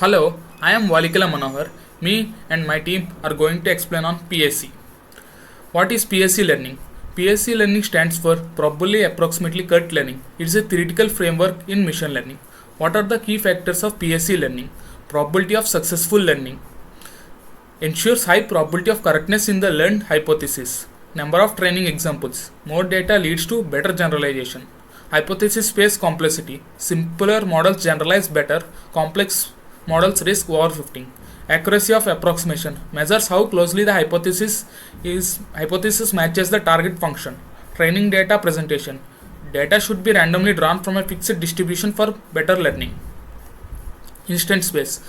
Hello, I am Valikala Manohar. Me and my team are going to explain on PAC. What is PAC learning? PAC learning stands for Probably Approximately Cut Learning. It is a theoretical framework in machine learning. What are the key factors of PAC learning? Probability of successful learning. Ensures high probability of correctness in the learned hypothesis. Number of training examples. More data leads to better generalization. Hypothesis space complexity. Simpler models generalize better. Complex models risk overfitting. Accuracy of approximation measures how closely the hypothesis matches the target function. Training data presentation. Data should be randomly drawn from a fixed distribution for better learning. Instance space.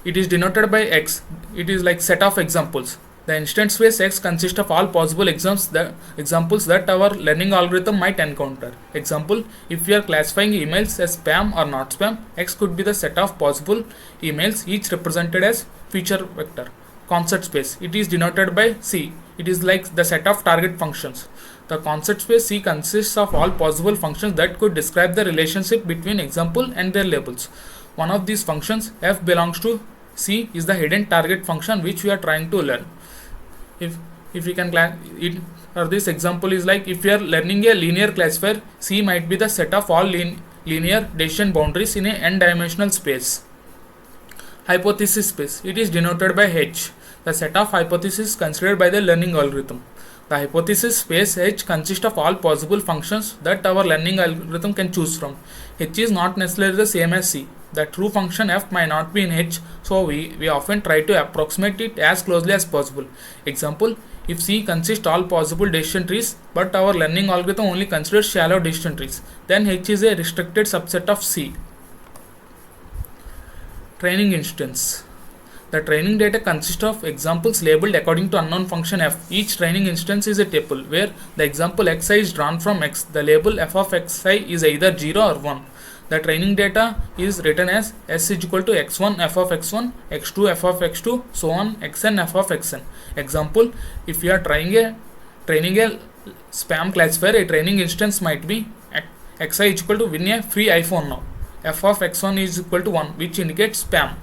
It is denoted by X. It is like set of examples. The instance space X consists of all possible examples that our learning algorithm might encounter. Example, if we are classifying emails as spam or not spam, X could be the set of possible emails, each represented as feature vector. Concept space. It is denoted by C. It is like the set of target functions. The concept space C consists of all possible functions that could describe the relationship between example and their labels. One of these functions, F belongs to C, is the hidden target function which we are trying to learn. If we can it, or this example is like if we are learning a linear classifier, C might be the set of all linear decision boundaries in a n-dimensional space. Hypothesis space. It is denoted by H, the set of hypotheses considered by the learning algorithm. The hypothesis space H consists of all possible functions that our learning algorithm can choose from. H is not necessarily the same as C. The true function F might not be in H, so we often try to approximate it as closely as possible. Example, if C consists all possible decision trees, but our learning algorithm only considers shallow decision trees, then H is a restricted subset of C. Training instance. The training data consists of examples labeled according to unknown function F. Each training instance is a tuple where the example xi is drawn from X. The label f of xi is either 0 or 1. The training data is written as S is equal to x1 f of x1, x2 f of x2, so on xn f of xn. Example, if we are training a spam classifier, a training instance might be xi is equal to win a free iPhone now. F of x1 is equal to 1, which indicates spam.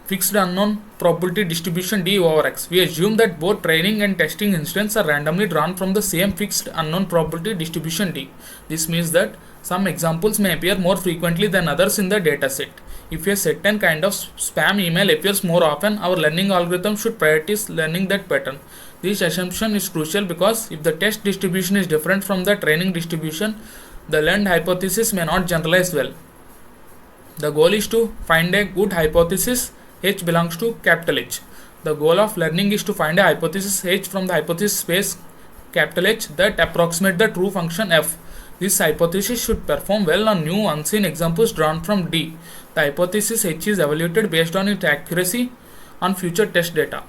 Fixed unknown probability distribution D over X. We assume that both training and testing instances are randomly drawn from the same fixed unknown probability distribution D. This means that some examples may appear more frequently than others in the dataset. If a certain kind of spam email appears more often, our learning algorithm should prioritize learning that pattern. This assumption is crucial because if the test distribution is different from the training distribution, the learned hypothesis may not generalize well. The goal is to find a good hypothesis. H belongs to capital H. The goal of learning is to find a hypothesis H from the hypothesis space capital H that approximate the true function F. This hypothesis should perform well on new unseen examples drawn from D. The hypothesis H is evaluated based on its accuracy on future test data.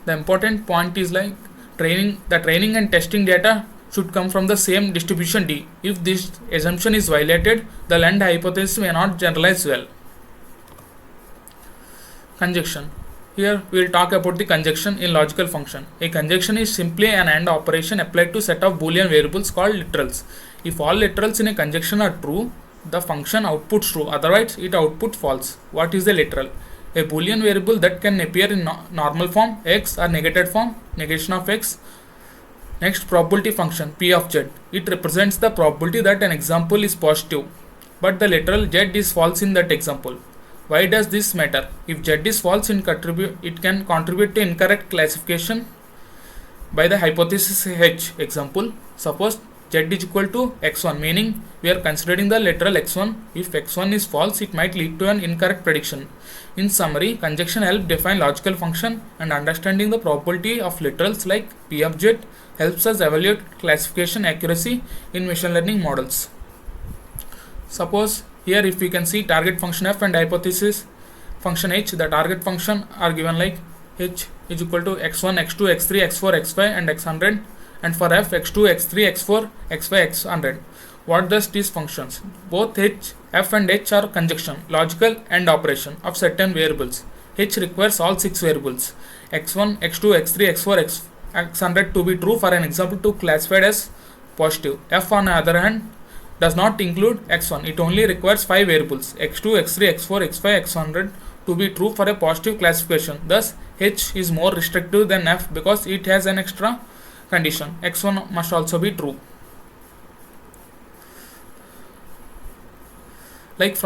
The important point is like the training and testing data should come from the same distribution D. If this assumption is violated, the learned hypothesis may not generalize well. Conjunction. Here we will talk about the conjunction in logical function. A conjunction is simply an AND operation applied to a set of Boolean variables called literals. If all literals in a conjunction are true, the function outputs true, otherwise it outputs false. What is a literal? A Boolean variable that can appear in normal form X or negated form, negation of X. Next, probability function P of Z. It represents the probability that an example is positive, but the literal Z is false in that example. Why does this matter? If Z is false, it can contribute to incorrect classification by the hypothesis H. Example, suppose Z is equal to x1, meaning we are considering the literal x1. If x1 is false, it might lead to an incorrect prediction. In summary, conjunction helps define logical function, and understanding the probability of literals like P of Z helps us evaluate classification accuracy in machine learning models. Suppose here if we can see target function F and hypothesis function H, the target function are given like H is equal to x1, x2, x3, x4, x5 and x100, and for F x2, x3, x4, x5, x100. What does these functions? Both H, F and H are conjunction, logical and operation of certain variables. H requires all 6 variables x1, x2, x3, x4, x100 to be true for an example to classified as positive. F on the other hand does not include x1. It only requires 5 variables x2, x3, x4, x5, x100 to be true for a positive classification. Thus, H is more restrictive than F because it has an extra condition. X1 must also be true. Like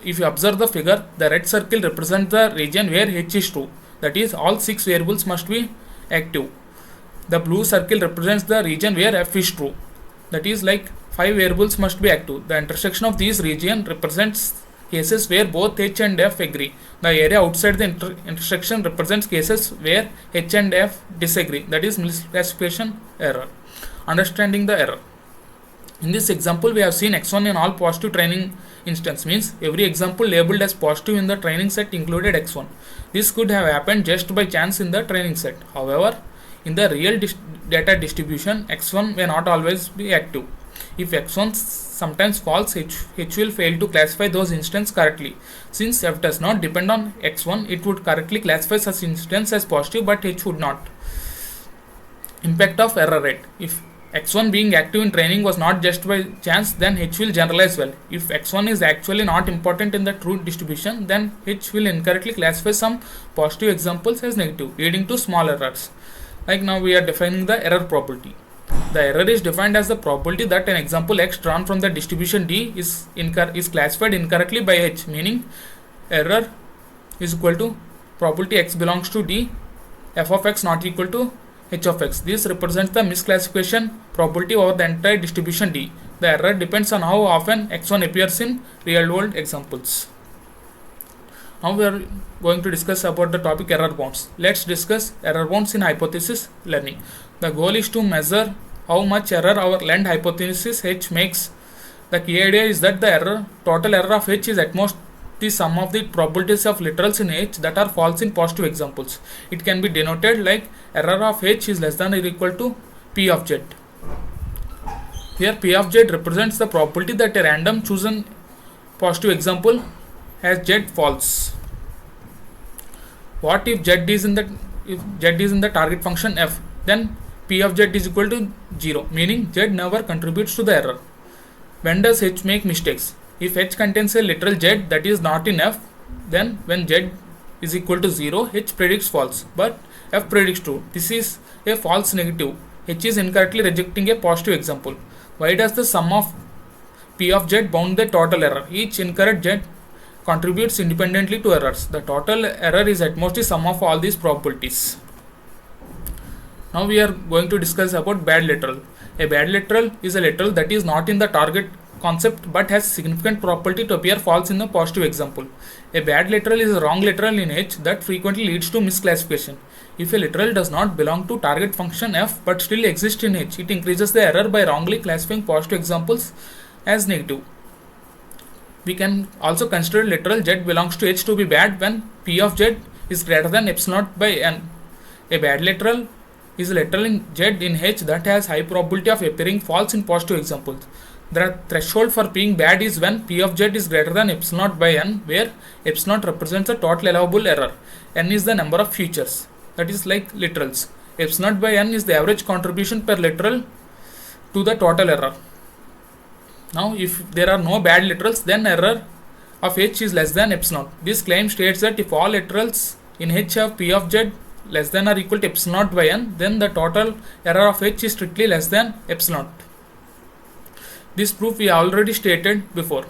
if you observe the figure, the red circle represents the region where H is true. That is, all 6 variables must be active. The blue circle represents the region where F is true. That is, like 5 variables must be active. The intersection of these regions represents cases where both H and F agree. The area outside the intersection represents cases where H and F disagree. That is misclassification error. Understanding the error. In this example, we have seen x1 in all positive training instance, means every example labeled as positive in the training set included x1. This could have happened just by chance in the training set. However, in the real data distribution, x1 may not always be active. If x1 sometimes false, H will fail to classify those instances correctly. Since F does not depend on x1, it would correctly classify such instance as positive, but H would not. Impact of error rate. If x1 being active in training was not just by chance, then H will generalize well. If x1 is actually not important in the true distribution, then H will incorrectly classify some positive examples as negative, leading to small errors. Like now we are defining the error probability. The error is defined as the probability that an example x drawn from the distribution D is classified incorrectly by H, meaning error is equal to probability x belongs to D, f of x not equal to h of x. This represents the misclassification probability over the entire distribution D. The error depends on how often x1 appears in real world examples. Now we are going to discuss about the topic error bounds. Let's discuss error bounds in hypothesis learning. The goal is to measure how much error our learned hypothesis H makes. The key idea is that the total error of H is at most the sum of the probabilities of literals in H that are false in positive examples. It can be denoted like error of H is less than or equal to P of Z. Here P of Z represents the probability that a random chosen positive example has Z false. What if Z is in the target function F? Then P of Z is equal to 0, meaning Z never contributes to the error. When does H make mistakes? If H contains a literal Z that is not in F, then when Z is equal to 0, H predicts false, but F predicts true. This is a false negative. H is incorrectly rejecting a positive example. Why does the sum of P of Z bound the total error? Each incorrect Z contributes independently to errors. The total error is at most the sum of all these probabilities. Now we are going to discuss about bad literal. A bad literal is a literal that is not in the target concept but has significant probability to appear false in the positive example. A bad literal is a wrong literal in H that frequently leads to misclassification. If a literal does not belong to target function F but still exists in H, it increases the error by wrongly classifying positive examples as negative. We can also consider literal Z belongs to H to be bad when P of Z is greater than epsilon naught by n. A bad literal is a literal in Z in H that has high probability of appearing false in positive examples. The threshold for being bad is when P of Z is greater than epsilon naught by n, where epsilon naught represents the total allowable error. N is the number of features, that is like literals. Epsilon naught by n is the average contribution per literal to the total error. Now, if there are no bad literals, then error of H is less than epsilon naught. This claim states that if all literals in H have P of Z less than or equal to epsilon naught by n, then the total error of H is strictly less than epsilon naught. This proof we already stated before.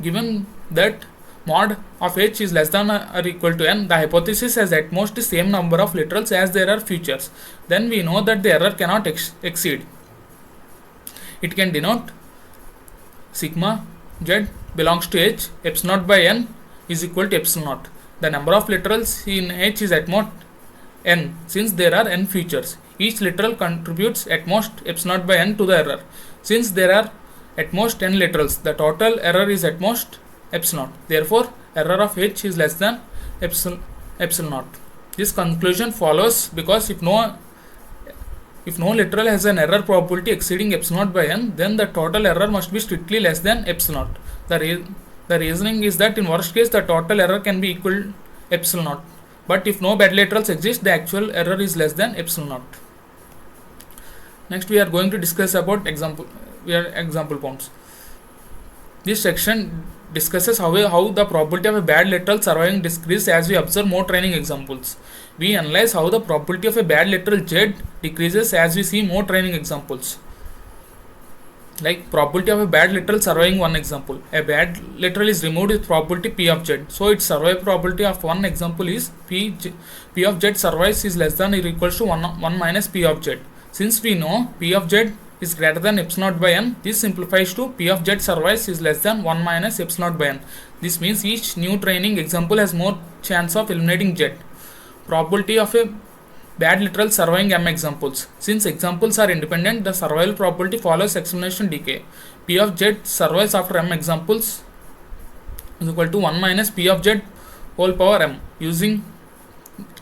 Given that mod of H is less than or equal to n, the hypothesis has at most the same number of literals as there are features. Then we know that the error cannot exceed. It can denote sigma Z belongs to H, epsilon naught by n is equal to epsilon naught. The number of literals in H is at most n, since there are n features. Each literal contributes at most epsilon naught by n to the error. Since there are at most n literals, the total error is at most epsilon. Therefore, error of H is less than epsilon naught. This conclusion follows because if no literal has an error probability exceeding epsilon naught by n, then the total error must be strictly less than epsilon naught. The reasoning is that in worst case the total error can be equal to epsilon naught. But if no bad literals exist, the actual error is less than epsilon naught. Next we are going to discuss about example bounds. This section discusses how the probability of a bad literal surviving decreases as we observe more training examples. We analyze how the probability of a bad literal Z decreases as we see more training examples. Like probability of a bad literal surviving one example. A bad literal is removed with probability P of Z. So its survival probability of one example is P of Z survives is less than or equals to 1 minus P of Z. Since we know P of Z is greater than epsilon naught by n, this simplifies to P of Z survives is less than 1 minus epsilon naught by n. This means each new training example has more chance of eliminating Z. Probability of a bad literal surviving m examples. Since examples are independent, the survival probability follows exponential decay. P of Z survives after m examples is equal to 1 minus P of Z whole power m. Using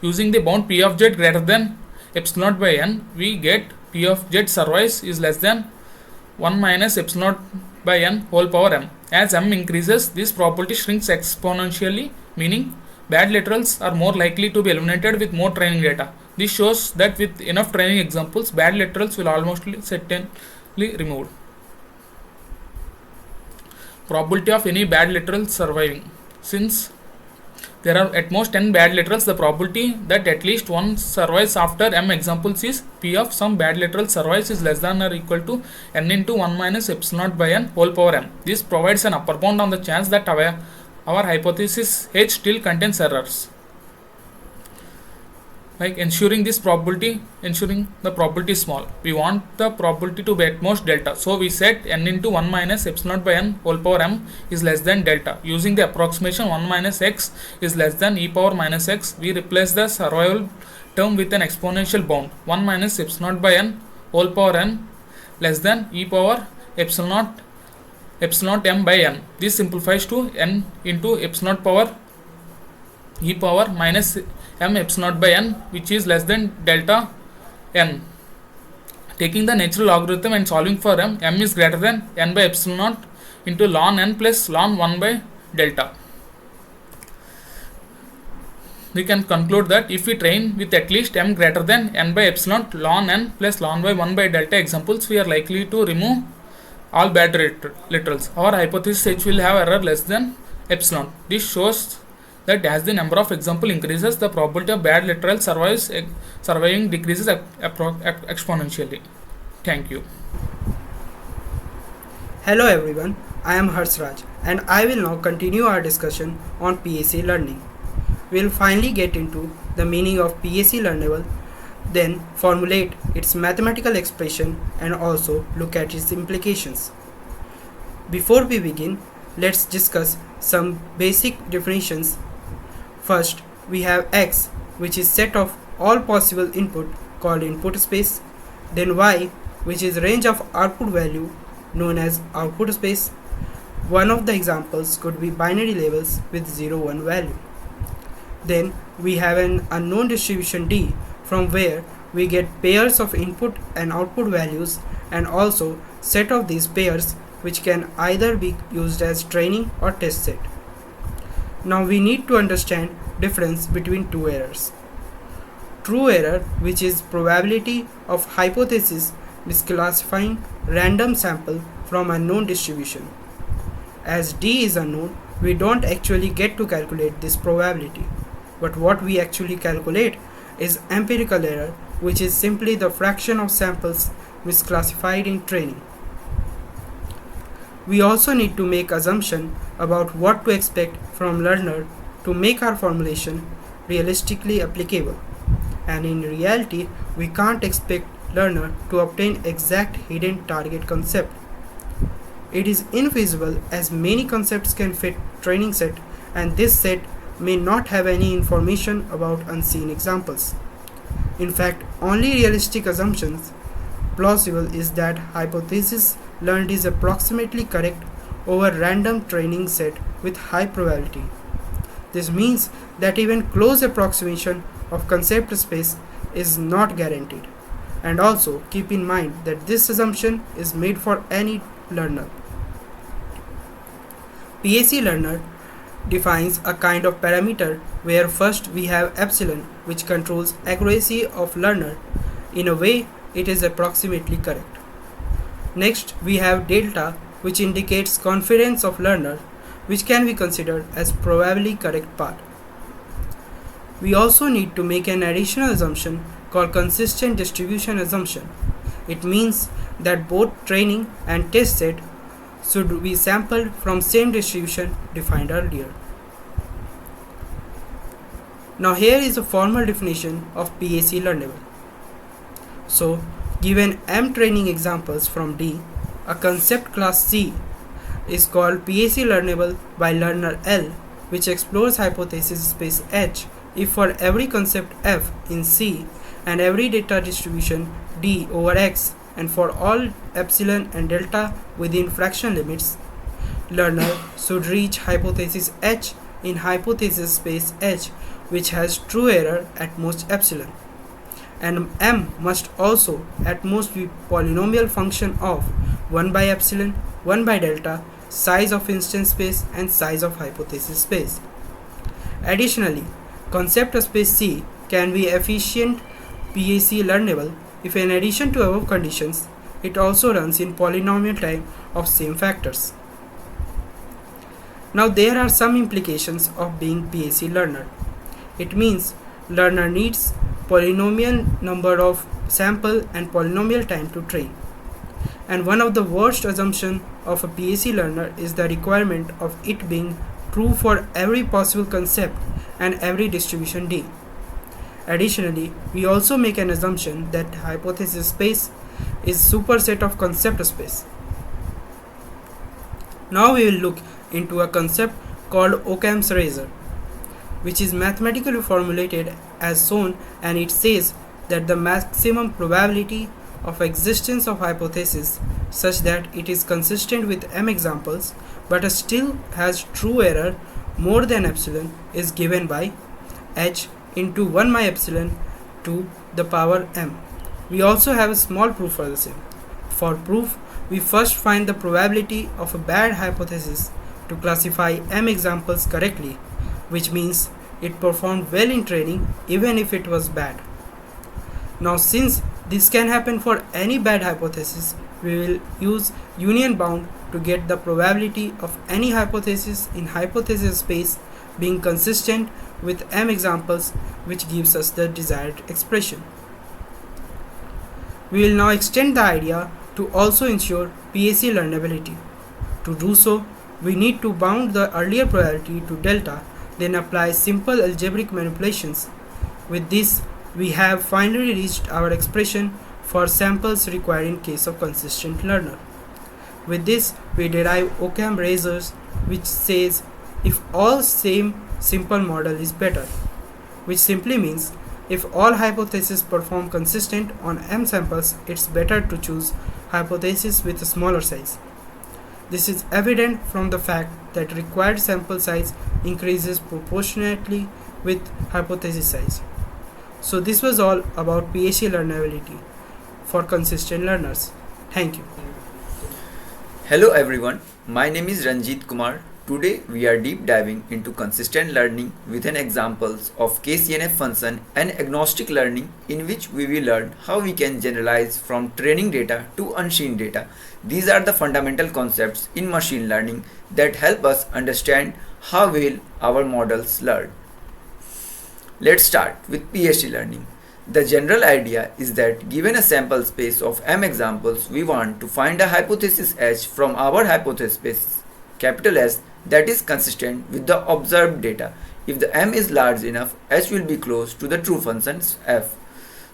the bound P of Z greater than epsilon naught by n, we get P of Z survives is less than 1 minus epsilon naught by n whole power m. As m increases, this probability shrinks exponentially, meaning bad literals are more likely to be eliminated with more training data. This shows that with enough training examples, bad literals will almost certainly removed. Probability of any bad literal surviving. Since there are at most 10 bad literals, the probability that at least one survives after m examples is P of some bad literal survives is less than or equal to n into 1 minus epsilon naught by n whole power m. This provides an upper bound on the chance that our hypothesis H still contains errors. Like ensuring the probability is small. We want the probability to be at most delta. So we set n into 1 minus epsilon naught by n whole power m is less than delta. Using the approximation 1 minus x is less than e power minus x, we replace the survival term with an exponential bound 1 minus epsilon naught by n whole power n less than e power epsilon naught m by n. This simplifies to n into epsilon naught power e power minus m epsilon naught by n, which is less than delta n. Taking the natural logarithm and solving for m is greater than n by epsilon naught into ln n plus ln 1 by delta. We can conclude that if we train with at least m greater than n by epsilon ln n plus ln by 1 by delta examples, we are likely to remove all bad literals. Our hypothesis H will have error less than epsilon. This shows that as the number of example increases, the probability of bad literal surviving decreases exponentially. Thank you. Hello everyone, I am Harsraj and I will now continue our discussion on PAC learning. We will finally get into the meaning of PAC learnable, then formulate its mathematical expression and also look at its implications. Before we begin, let's discuss some basic definitions. First, we have X, which is set of all possible input called input space. Then Y, which is range of output value known as output space. One of the examples could be binary labels with 0, 1 value. Then we have an unknown distribution D, from where we get pairs of input and output values and also set of these pairs which can either be used as training or test set. Now we need to understand difference between two errors. True error, which is probability of hypothesis misclassifying random sample from unknown distribution. As D is unknown, we don't actually get to calculate this probability. But what we actually calculate is empirical error, which is simply the fraction of samples misclassified in training. We also need to make assumption about what to expect from learner to make our formulation realistically applicable. And in reality, we can't expect learner to obtain exact hidden target concept. It is infeasible as many concepts can fit training set and this set may not have any information about unseen examples. In fact, only realistic assumptions plausible is that hypothesis learned is approximately correct over random training set with high probability. This means that even close approximation of concept space is not guaranteed. And also keep in mind that this assumption is made for any learner. PAC learner defines a kind of parameter where first we have epsilon, which controls accuracy of learner in a way it is approximately correct. Next, we have delta, which indicates confidence of learner, which can be considered as probably correct part. We also need to make an additional assumption called consistent distribution assumption. It means that both training and test set should be sampled from same distribution defined earlier. Now here is a formal definition of PAC learnable. So, given M training examples from D, a concept class C is called PAC learnable by learner L, which explores hypothesis space H if for every concept F in C and every data distribution D over X and for all epsilon and delta within fraction limits, learner should reach hypothesis H in hypothesis space H, which has true error at most epsilon. And M must also at most be polynomial function of 1 by epsilon, 1 by delta, size of instance space and size of hypothesis space. Additionally, concept space C can be efficient PAC learnable if in addition to above conditions, it also runs in polynomial time of same factors. Now there are some implications of being PAC learner. It means learner needs polynomial number of sample and polynomial time to train. And one of the worst assumptions of a PAC learner is the requirement of it being true for every possible concept and every distribution D. Additionally, we also make an assumption that hypothesis space is superset of concept space. Now we will look into a concept called Occam's razor, which is mathematically formulated as shown, and it says that the maximum probability of existence of hypothesis such that it is consistent with M examples but still has true error more than epsilon is given by H into 1 by epsilon to the power M. We also have a small proof for the same. For proof, we first find the probability of a bad hypothesis to classify M examples correctly, which means it performed well in training even if it was bad. Now since this can happen for any bad hypothesis, we will use union bound to get the probability of any hypothesis in hypothesis space being consistent with M examples, which gives us the desired expression. We will now extend the idea to also ensure PAC learnability. To do so, we need to bound the earlier probability to delta, then apply simple algebraic manipulations. With this, we have finally reached our expression for samples required in case of consistent learner. With this, we derive Occam razors, which says if all same simple model is better, which simply means if all hypotheses perform consistent on M samples, it's better to choose hypothesis with a smaller size. This is evident from the fact that required sample size increases proportionately with hypothesis size. So this was all about PAC learnability for consistent learners. Thank you. Hello everyone, my name is Ranjit Kumar. Today we are deep diving into consistent learning with an examples of KCNF function and agnostic learning, in which we will learn how we can generalize from training data to unseen data. These are the fundamental concepts in machine learning that help us understand how well our models learn. Let's start with PAC learning. The general idea is that given a sample space of M examples, we want to find a hypothesis H from our hypothesis space capital S that is consistent with the observed data. If the M is large enough, H will be close to the true function F.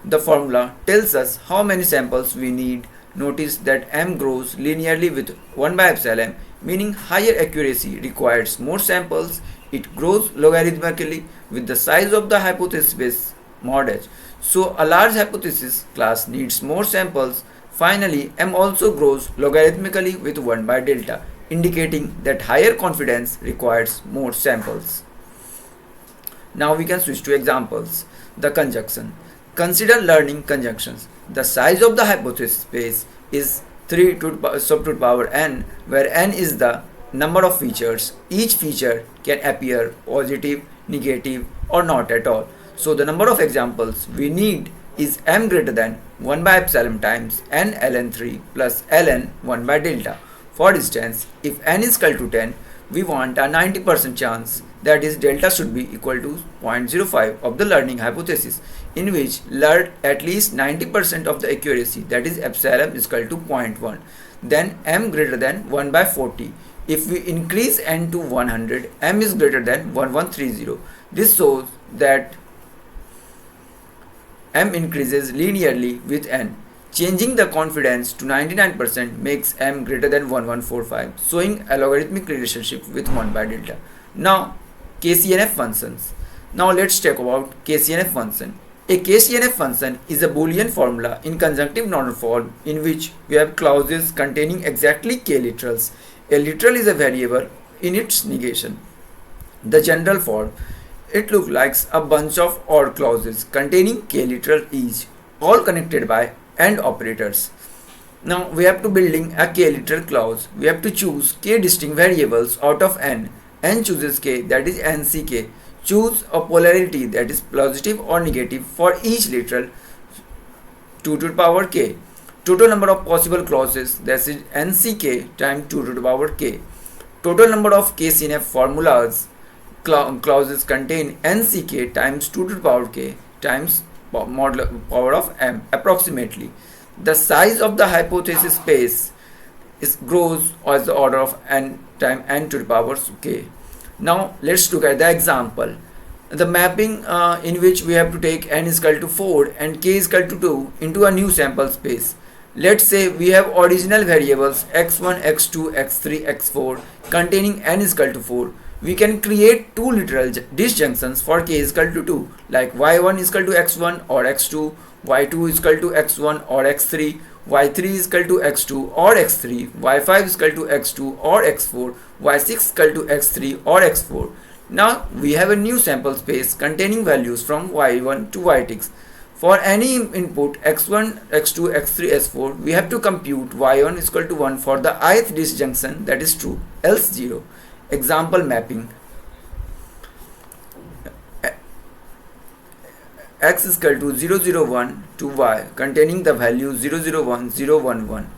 The formula tells us how many samples we need. Notice that M grows linearly with 1 by epsilon, meaning higher accuracy requires more samples. It grows logarithmically with the size of the hypothesis space mod H. So a large hypothesis class needs more samples. Finally, M also grows logarithmically with 1 by delta, indicating that higher confidence requires more samples. Now we can switch to examples. The conjunction. Consider learning conjunctions. The size of the hypothesis space is 3 to the power n, where n is the number of features. Each feature can appear positive, negative, or not at all. So the number of examples we need is m greater than 1 by epsilon times n ln 3 plus ln 1 by delta. For instance, if n is equal to 10, we want a 90% chance, that is delta should be equal to 0.05 of the learning hypothesis, in which at least 90% of the accuracy, that is epsilon is equal to 0.1. Then m greater than 1 by 40. If we increase n to 100, m is greater than 1130. This shows that m increases linearly with n. Changing the confidence to 99% makes m greater than 1145, showing a logarithmic relationship with 1 by delta. Now, KCNF functions. Now let's talk about KCNF function. A KCNF function is a Boolean formula in conjunctive normal form in which we have clauses containing exactly k literals. A literal is a variable in its negation. The general form, it looks like a bunch of OR clauses containing k literal each, all connected by AND operators. Now we have to building a k literal clause. We have to choose k distinct variables out of n. N chooses k, that is nck. Choose a polarity, that is positive or negative, for each literal 2 to the power k. Total number of possible clauses, that is nck times 2 to the power k. Total number of KCNF formulas clauses contain nck times 2 to the power k times power of m approximately. The size of the hypothesis space grows as the order of n times n to the power k. Now let's look at the example. The mapping in which we have to take n is equal to 4 and k is equal to 2 into a new sample space. Let's say we have original variables x1, x2, x3, x4 containing n is equal to 4. We can create two literal disjunctions for k is equal to 2, like y1 is equal to x1 or x2, y2 is equal to x1 or x3, y3 is equal to x2 or x3, y5 is equal to x2 or x4, y6 is equal to x3 or x4. Now we have a new sample space containing values from y1 to y6. For any input x1, x2, x3, x4, we have to compute y1 is equal to 1 for the ith disjunction, that is true, else 0. Example mapping. X is equal to 001 to y containing the value 001, 011.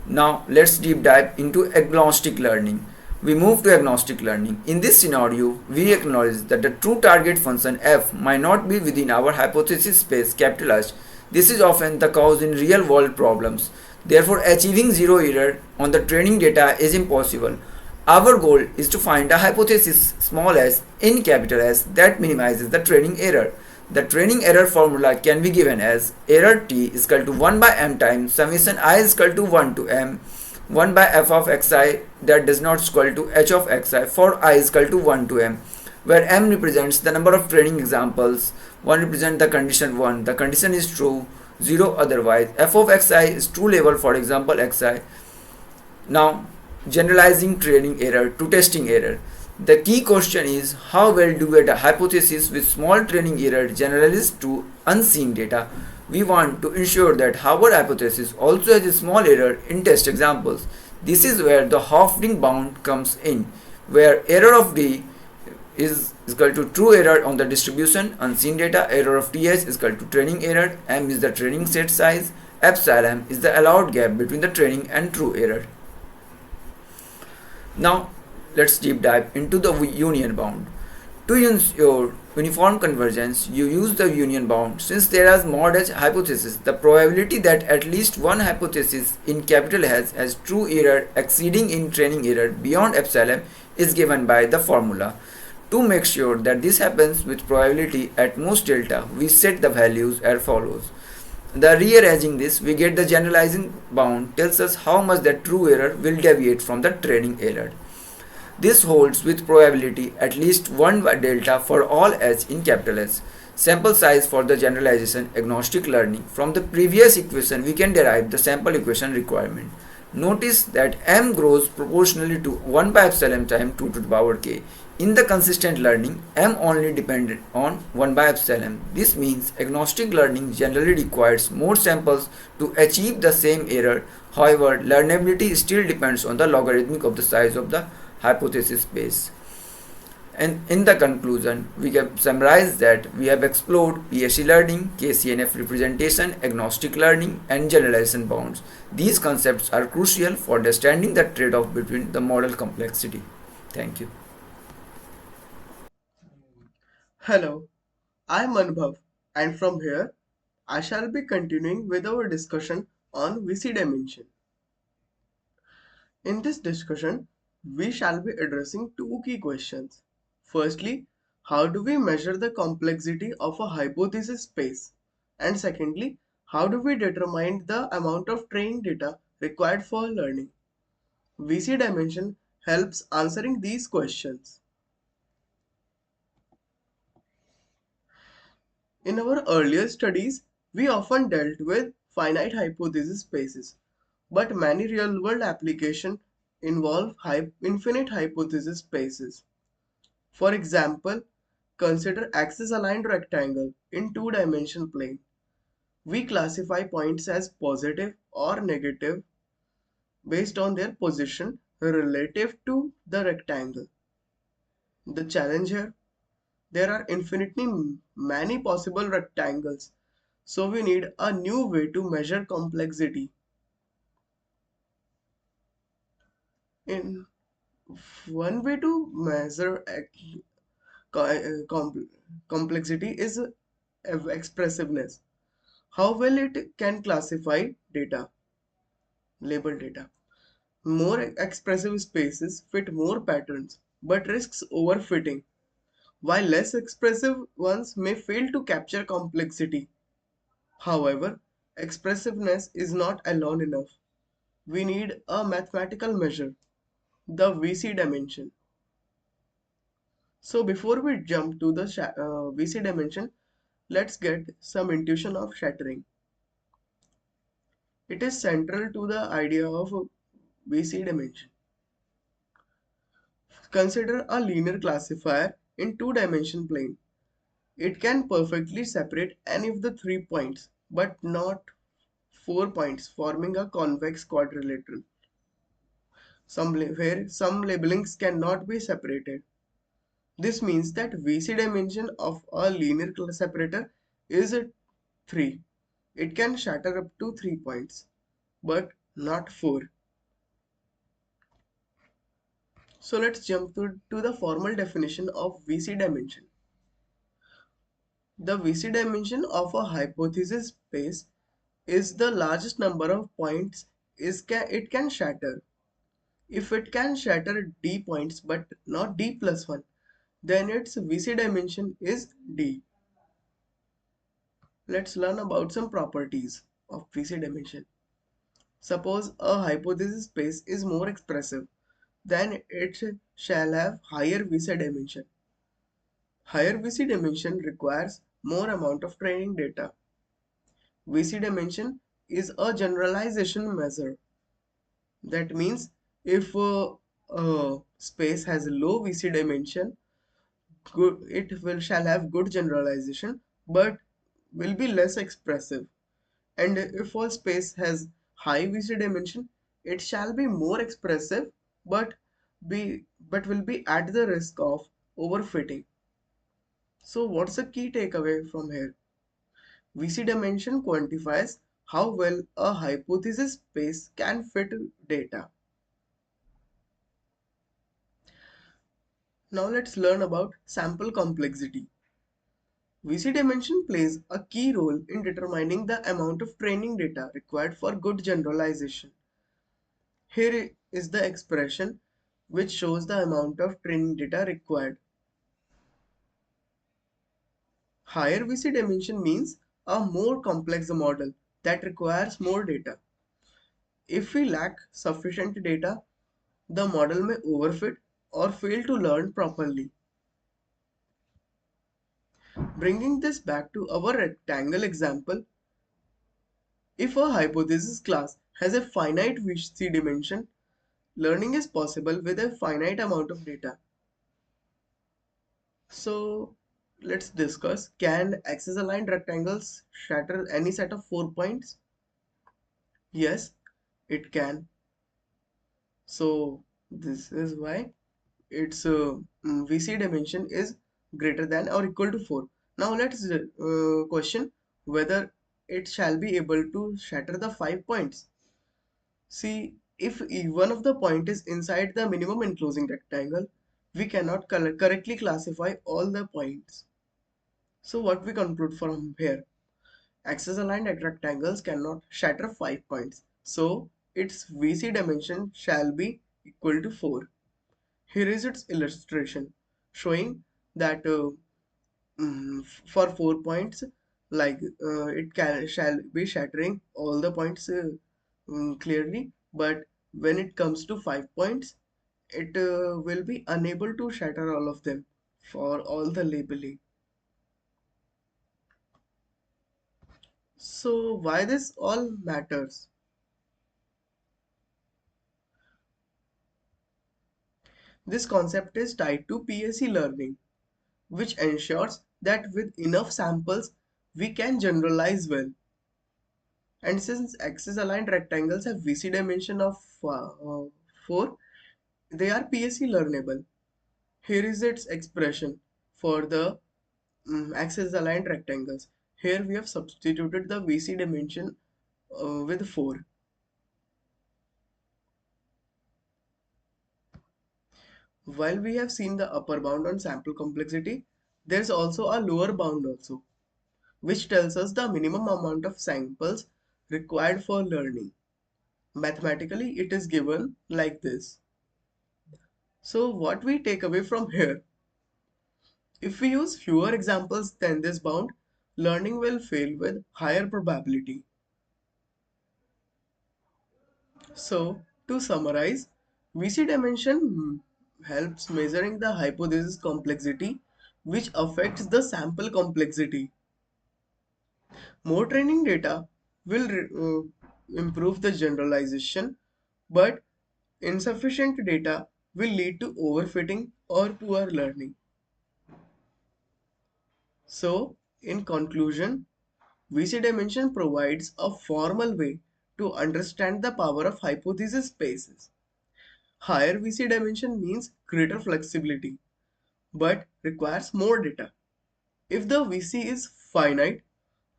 Now let's deep dive into agnostic learning. We move to agnostic learning. In this scenario, we acknowledge that the true target function f might not be within our hypothesis space capital H. This is often the cause in real world problems. Therefore, achieving zero error on the training data is impossible. Our goal is to find a hypothesis small s in capital S that minimizes the training error. The training error formula can be given as error t is equal to 1 by m times summation I is equal to 1 to m 1 by f of xi that does not equal to h of xi for I is equal to 1 to m, where m represents the number of training examples, 1 represents the condition 1, the condition is true, 0 otherwise. F of xi is true level, for example xi. Now generalizing training error to testing error. The key question is how well do we get a hypothesis with small training error generalized to unseen data. We want to ensure that our hypothesis also has a small error in test examples. This is where the Hoeffding bound comes in, where error of d is equal to true error on the distribution, unseen data, error of th is equal to training error, m is the training set size, epsilon is the allowed gap between the training and true error. Now let's deep dive into the union bound. To ensure uniform convergence, you use the union bound. Since there is mod h hypothesis, the probability that at least one hypothesis in capital H has true error exceeding in training error beyond epsilon is given by the formula. To make sure that this happens with probability at most delta, we set the values as follows. The rearranging this, we get the generalizing bound tells us how much the true error will deviate from the training error. This holds with probability at least 1 by delta for all h in capital S. Sample size for the generalization agnostic learning. From the previous equation, we can derive the sample equation requirement. Notice that m grows proportionally to 1 by epsilon times 2 to the power k. In the consistent learning, m only depended on 1 by epsilon. This means agnostic learning generally requires more samples to achieve the same error. However, learnability still depends on the logarithmic of the size of the hypothesis space. And in the conclusion, we can summarize that we have explored PSC learning, KCNF representation, agnostic learning, and generalization bounds. These concepts are crucial for understanding the trade off between the model complexity. Thank you. Hello, I'm Anubhav, and from here I shall be continuing with our discussion on VC dimension. In this discussion, we shall be addressing two key questions. Firstly, how do we measure the complexity of a hypothesis space? And secondly, how do we determine the amount of training data required for learning? VC dimension helps answering these questions. In our earlier studies, we often dealt with finite hypothesis spaces, but many real-world applications involve infinite hypothesis spaces. For example, consider axis-aligned rectangle in two-dimensional plane. We classify points as positive or negative based on their position relative to the rectangle. The challenge here, there are infinitely many possible rectangles, so we need a new way to measure complexity. In one way to measure complexity is expressiveness. How well it can classify data, label data. More expressive spaces fit more patterns, but risks overfitting, while less expressive ones may fail to capture complexity. However, expressiveness is not alone enough. We need a mathematical measure, the VC dimension. So before we jump to the VC dimension, let's get some intuition of shattering. It is central to the idea of VC dimension. Consider a linear classifier in two-dimension plane. It can perfectly separate any of the 3 points, but not 4 points, forming a convex quadrilateral. Where some labelings cannot be separated. This means that VC dimension of a linear separator is 3. It can shatter up to 3 points, but not 4. So let's jump to the formal definition of VC dimension. The VC dimension of a hypothesis space is the largest number of points it can shatter. If it can shatter d points but not d plus 1, then its VC dimension is d. Let's learn about some properties of VC dimension. Suppose a hypothesis space is more expressive, then it shall have higher VC dimension. Higher VC dimension requires more amount of training data. VC dimension is a generalization measure. That means if a space has a low VC dimension, it will shall have good generalization, but will be less expressive. And if a space has high VC dimension, it shall be more expressive, but will be at the risk of overfitting. So what's the key takeaway from here? VC dimension quantifies how well a hypothesis space can fit data. Now let's learn about sample complexity. VC dimension plays a key role in determining the amount of training data required for good generalization. Here is the expression which shows the amount of training data required. Higher VC dimension means a more complex model that requires more data. If we lack sufficient data, the model may overfit or fail to learn properly. Bringing this back to our rectangle example, if a hypothesis class has a finite VC dimension, learning is possible with a finite amount of data. So let's discuss, can axis aligned rectangles shatter any set of 4 points? Yes, it can. So this is why. its VC dimension is greater than or equal to 4. Now let's question whether it shall be able to shatter the 5 points. See, if one of the point is inside the minimum enclosing rectangle, we cannot correctly classify all the points. So what we conclude from here? Axis aligned rectangles cannot shatter 5 points. So its VC dimension shall be equal to 4. Here is its illustration showing that for 4 points, like it shall be shattering all the points clearly, but when it comes to 5 points, it will be unable to shatter all of them for all the labeling. So why this all matters? This concept is tied to PAC learning, which ensures that with enough samples we can generalize well. And since axis aligned rectangles have VC dimension of 4, they are PAC learnable. Here is its expression for the axis aligned rectangles. Here we have substituted the VC dimension with 4. While we have seen the upper bound on sample complexity, there is also a lower bound also, which tells us the minimum amount of samples required for learning. Mathematically, it is given like this. So what we take away from here? If we use fewer examples than this bound, learning will fail with higher probability. So to summarize, VC dimension helps measuring the hypothesis complexity, which affects the sample complexity. More training data will improve the generalization, but insufficient data will lead to overfitting or poor learning. So, in conclusion, VC dimension provides a formal way to understand the power of hypothesis spaces. Higher VC dimension means greater flexibility, but requires more data. If the VC is finite,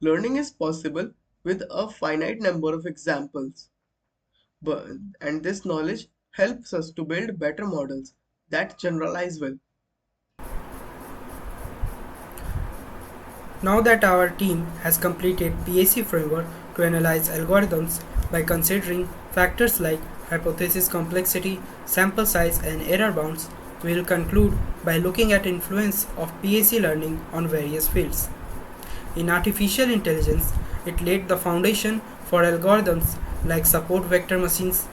learning is possible with a finite number of examples. And this knowledge helps us to build better models that generalize well. Now that our team has completed PAC framework to analyze algorithms by considering factors like hypothesis complexity, sample size and error bounds, we will conclude by looking at influence of PAC learning on various fields. In artificial intelligence, it laid the foundation for algorithms like support vector machines,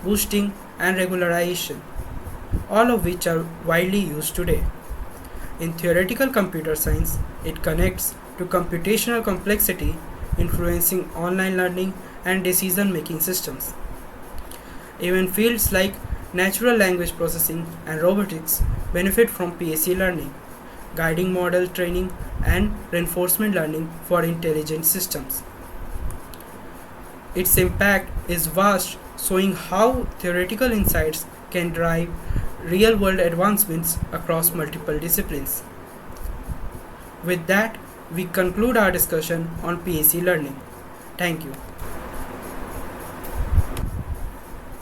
boosting and regularization, all of which are widely used today. In theoretical computer science, it connects to computational complexity, influencing online learning and decision-making systems. Even fields like natural language processing and robotics benefit from PAC learning, guiding model training and reinforcement learning for intelligent systems. Its impact is vast, showing how theoretical insights can drive real world advancements across multiple disciplines. With that, we conclude our discussion on PAC learning. Thank you.